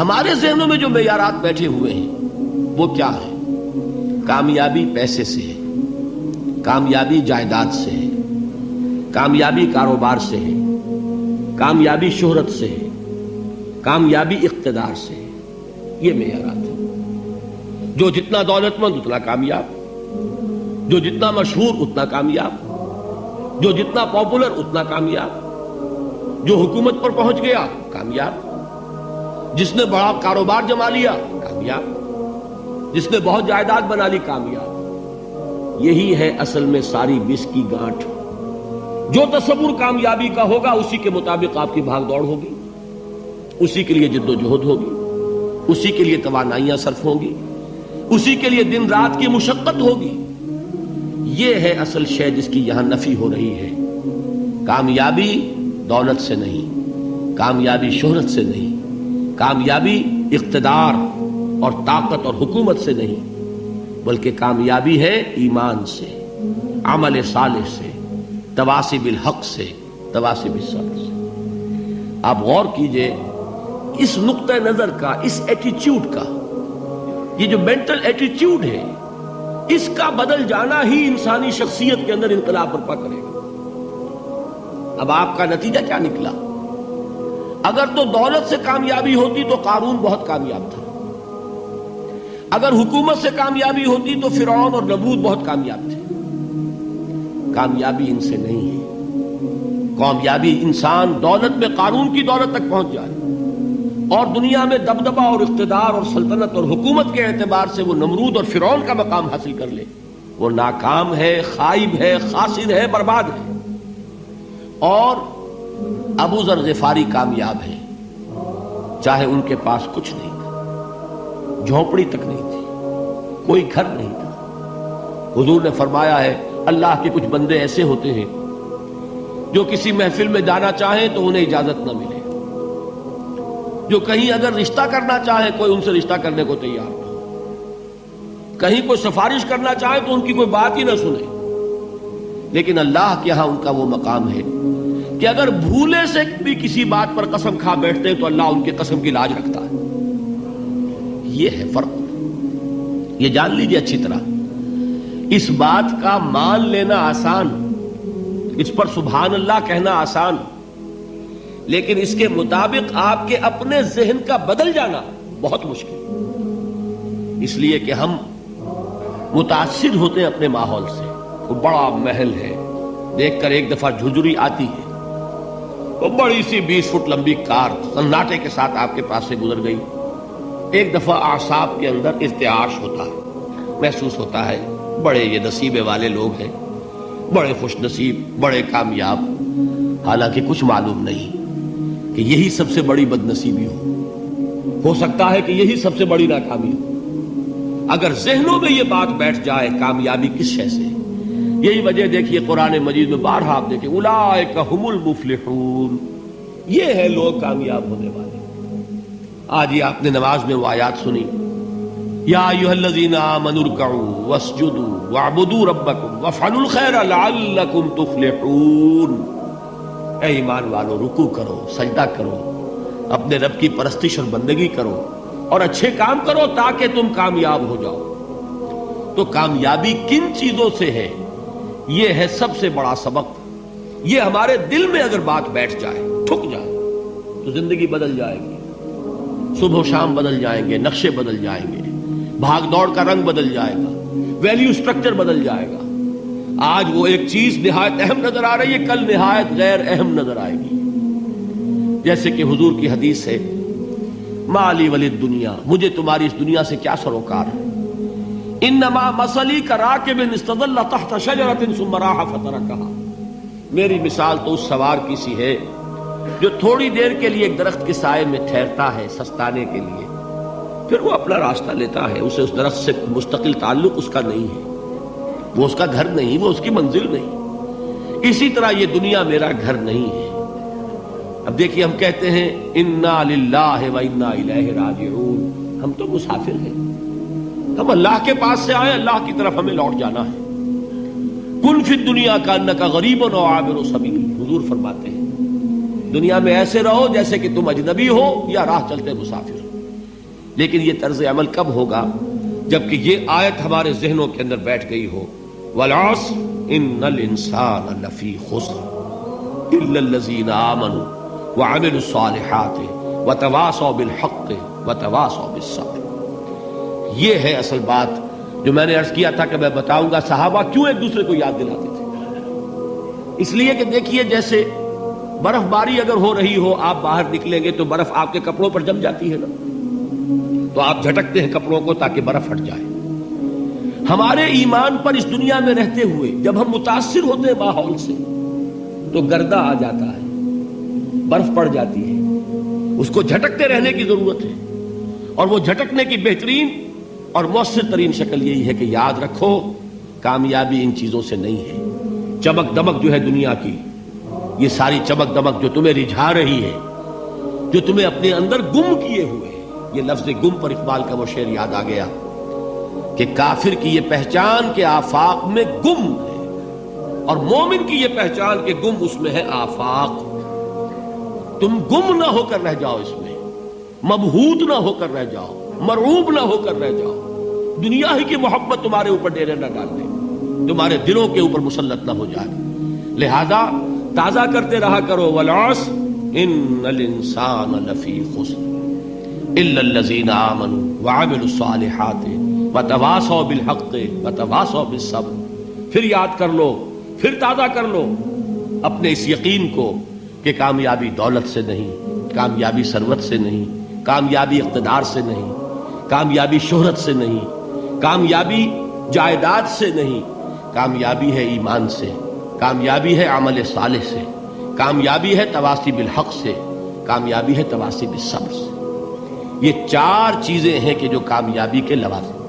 ہمارے ذہنوں میں جو معیارات بیٹھے ہوئے ہیں وہ کیا ہے؟ کامیابی پیسے سے ہے، کامیابی جائیداد سے ہے، کامیابی کاروبار سے ہے، کامیابی شہرت سے ہے، کامیابی اقتدار سے ہے. یہ معیارات ہیں. جو جتنا دولت مند اتنا کامیاب، جو جتنا مشہور اتنا کامیاب، جو جتنا پاپولر اتنا کامیاب، جو حکومت پر پہنچ گیا کامیاب، جس نے بڑا کاروبار جما لیا کامیاب، جس نے بہت جائیداد بنا لی کامیاب. یہی ہے اصل میں ساری بس کی گانٹھ. جو تصور کامیابی کا ہوگا اسی کے مطابق آپ کی بھاگ دوڑ ہوگی، اسی کے لیے جد و جہد ہوگی، اسی کے لیے توانائیاں صرف ہوں گی، اسی کے لیے دن رات کی مشقت ہوگی. یہ ہے اصل شے جس کی یہاں نفی ہو رہی ہے. کامیابی دولت سے نہیں، کامیابی شہرت سے نہیں، کامیابی اقتدار اور طاقت اور حکومت سے نہیں، بلکہ کامیابی ہے ایمان سے، عمل صالح سے، تواصی بالحق سے، تواصی بالصبر سے. آپ غور کیجئے اس نقطہ نظر کا، اس ایٹیچیوڈ کا، یہ جو مینٹل ایٹیچیوڈ ہے اس کا بدل جانا ہی انسانی شخصیت کے اندر انقلاب برپا کرے گا. اب آپ کا نتیجہ کیا نکلا؟ اگر تو دولت سے کامیابی ہوتی تو قارون بہت کامیاب تھا، اگر حکومت سے کامیابی ہوتی تو فرعون اور نمرود بہت کامیاب تھے. کامیابی ان سے نہیں ہے. کامیابی انسان دولت میں قارون کی دولت تک پہنچ جائے اور دنیا میں دبدبہ اور اقتدار اور سلطنت اور حکومت کے اعتبار سے وہ نمرود اور فرعون کا مقام حاصل کر لے، وہ ناکام ہے، خائب ہے، خاسر ہے، برباد ہے. اور ابو ذر غفاری کامیاب ہے، چاہے ان کے پاس کچھ نہیں تھا، جھونپڑی تک نہیں تھی، کوئی گھر نہیں تھا. حضور نے فرمایا ہے اللہ کے کچھ بندے ایسے ہوتے ہیں جو کسی محفل میں جانا چاہیں تو انہیں اجازت نہ ملے، جو کہیں اگر رشتہ کرنا چاہے کوئی ان سے رشتہ کرنے کو تیار نہ، کہیں کوئی سفارش کرنا چاہے تو ان کی کوئی بات ہی نہ سنے. لیکن اللہ کے ہاں ان کا وہ مقام ہے کہ اگر بھولے سے بھی کسی بات پر قسم کھا بیٹھتے ہیں تو اللہ ان کے قسم کی لاج رکھتا ہے. یہ ہے فرق. یہ جان لیجیے اچھی طرح. اس بات کا مان لینا آسان، اس پر سبحان اللہ کہنا آسان، لیکن اس کے مطابق آپ کے اپنے ذہن کا بدل جانا بہت مشکل. اس لیے کہ ہم متاثر ہوتے ہیں اپنے ماحول سے. وہ بڑا محل ہے، دیکھ کر ایک دفعہ جھجری آتی ہے، وہ بڑی سی 20 فٹ لمبی کار سناٹے کے ساتھ آپ کے پاس سے گزر گئی. ایک دفعہ اعصاب کے اندر ارتعاش ہوتا ہے، محسوس ہوتا ہے بڑے یہ نصیبے والے لوگ ہیں، بڑے خوش نصیب، بڑے کامیاب. حالانکہ کچھ معلوم نہیں کہ یہی سب سے بڑی بد نصیبی ہو سکتا ہے کہ یہی سب سے بڑی ناکامی ہو. اگر ذہنوں میں یہ بات بیٹھ جائے کامیابی کس شے سے. یہی وجہ دیکھیے قرآن مجید میں بارہا آپ دیکھیں اولئک هم المفلحون، یہ ہے لوگ کامیاب ہونے والے. آج یہ آپ نے نماز میں وہ آیات سنی، یا ایھا الذین آمنوا ارکعوا واسجدوا واعبدوا ربکم وافعلوا الخیر لعلکم تفلحون. اے ایمان والو، رکوع کرو، سجدہ کرو، اپنے رب کی پرستش اور بندگی کرو اور اچھے کام کرو تاکہ تم کامیاب ہو جاؤ. تو کامیابی کن چیزوں سے ہے؟ یہ ہے سب سے بڑا سبق. یہ ہمارے دل میں اگر بات بیٹھ جائے، ٹھک جائے، تو زندگی بدل جائے گی. صبح و شام بدل جائیں گے، نقشے بدل جائیں گے، بھاگ دوڑ کا رنگ بدل جائے گا، ویلیو سٹرکچر بدل جائے گا. آج وہ ایک چیز نہایت اہم نظر آ رہی ہے، کل نہایت غیر اہم نظر آئے گی. جیسے کہ حضور کی حدیث ہے، مالی ولی الدنیا، مجھے تمہاری اس دنیا سے کیا سروکار ہے. انما مثلی کراکب استظل تحت شجرۃ ثم راح فترکها، میری مثال تو اس سوار کی سی ہے جو تھوڑی دیر کے لیے ایک درخت کے سائے میں ٹھہرتا ہے سستانے کے لیے، پھر وہ اپنا راستہ لیتا ہے. اسے اس درخت سے مستقل تعلق اس کا نہیں ہے، وہ اس کا گھر نہیں، وہ اس کی منزل نہیں. اسی طرح یہ دنیا میرا گھر نہیں ہے. اب دیکھیے ہم کہتے ہیں انا للہ و انا الیہ راجعون، ہم تو مسافر ہیں، ہم اللہ کے پاس سے آئے، اللہ کی طرف ہمیں لوٹ جانا ہے. کن فی الدنیا کانک غریب و عابر سبیل، حضور فرماتے ہیں دنیا میں ایسے رہو جیسے کہ تم اجنبی ہو یا راہ چلتے مسافر. لیکن یہ طرز عمل کب ہوگا؟ جبکہ یہ آیت ہمارے ذہنوں کے اندر بیٹھ گئی ہو، والعصر ان الانسان لفی خسر الا الذین آمنوا وعملوا الصالحات وتواصوا بالحق وتواصوا بالصبر۔ یہ ہے اصل بات جو میں نے عرض کیا تھا کہ میں بتاؤں گا صحابہ کیوں ایک دوسرے کو یاد دلاتے تھے۔ اس لیے کہ دیکھیے جیسے برف باری اگر ہو رہی ہو، آپ باہر نکلیں گے تو برف آپ کے کپڑوں پر جم جاتی ہے نا، تو آپ جھٹکتے ہیں کپڑوں کو تاکہ برف ہٹ جائے۔ ہمارے ایمان پر اس دنیا میں رہتے ہوئے جب ہم متاثر ہوتے ہیں ماحول سے تو گردہ آ جاتا ہے، برف پڑ جاتی ہے، اس کو جھٹکتے رہنے کی ضرورت ہے۔ اور وہ جھٹکنے کی بہترین اور مؤثر ترین شکل یہی ہے کہ یاد رکھو کامیابی ان چیزوں سے نہیں ہے۔ چمک دمک جو ہے دنیا کی، یہ ساری چمک دمک جو تمہیں رجھا رہی ہے، جو تمہیں اپنے اندر گم کیے ہوئے ہے، یہ لفظ گم پر اقبال کا وہ شعر یاد آ گیا کہ کافر کی یہ پہچان کے آفاق میں گم ہے، اور مومن کی یہ پہچان کے گم اس میں ہے آفاق۔ تم گم نہ ہو کر رہ جاؤ، اس میں مبہوت نہ ہو کر رہ جاؤ، مرعوب نہ ہو کر رہ جاؤ، دنیا ہی کی محبت تمہارے اوپر ڈیرے نہ ڈال دے، تمہارے دلوں کے اوپر مسلط نہ ہو جائے۔ لہذا تازہ کرتے رہا کرو، والعصر ان الانسان لفی خسر الا الذین آمنوا وعملوا الصالحات وتواصوا بالحق وتواصوا بالصبر۔ پھر یاد کر لو، پھر تازہ کر لو اپنے اس یقین کو کہ کامیابی دولت سے نہیں، کامیابی ثروت سے نہیں، کامیابی اقتدار سے نہیں، کامیابی شہرت سے نہیں، کامیابی جائیداد سے نہیں، کامیابی ہے ایمان سے، کامیابی ہے عمل صالح سے، کامیابی ہے تواصی بالحق سے، کامیابی ہے تواصی بالصبر سے۔ یہ چار چیزیں ہیں کہ جو کامیابی کے لوازم